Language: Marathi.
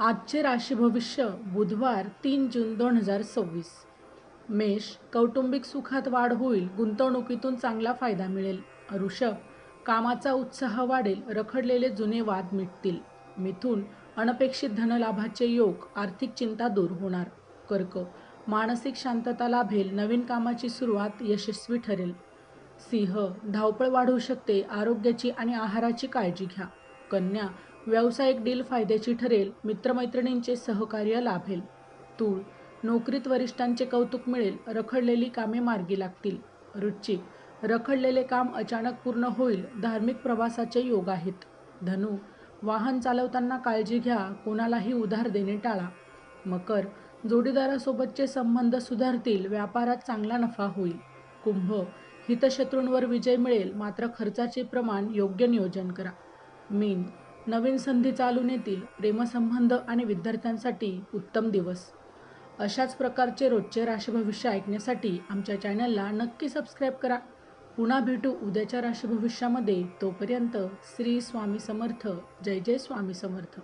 आजचे राशी भविष्य बुधवार 3 जून 2026. मेष, कौटुंबिक सुखात वाढ होईल, गुंतवणुकीतून चांगला फायदा मिळेल. वृषभ, कामाचा उत्साह वाढेल, रखडलेले जुने वाद मिटतील. मिथुन, अनपेक्षित धनलाभाचे योग, आर्थिक चिंता दूर होणार. कर्क, मानसिक शांतता लाभेल, नवीन कामाची सुरुवात यशस्वी ठरेल. सिंह, धावपळ वाढू शकते, आरोग्याची आणि आहाराची काळजी घ्या. कन्या, व्यावसायिक डील फायद्याची ठरेल, मित्रमैत्रिणींचे सहकार्य लाभेल. तूळ, नोकरीत वरिष्ठांचे कौतुक मिळेल, रखडलेली कामे मार्गी लागतील. वृश्चिक, रखडलेले काम अचानक पूर्ण होईल, धार्मिक प्रवासाचे योग आहेत. धनु, वाहन चालवताना काळजी घ्या, कोणालाही उधार देणे टाळा. मकर, जोडीदारासोबतचे संबंध सुधारतील, व्यापारात चांगला नफा होईल. कुंभ, हितशत्रूंवर विजय मिळेल, मात्र खर्चाचे प्रमाण योग्य नियोजन करा. मीन, नवीन संधी चालून येतील, प्रेमसंबंध आणि विद्यार्थ्यांसाठी उत्तम दिवस. अशाच प्रकारचे रोजचे राशी भविष्य ऐकण्यासाठी आमच्या चॅनलला नक्की सबस्क्राईब करा. पुन्हा भेटू उद्याच्या राशी भविष्यामध्ये. तोपर्यंत श्री स्वामी समर्थ. जय जय स्वामी समर्थ.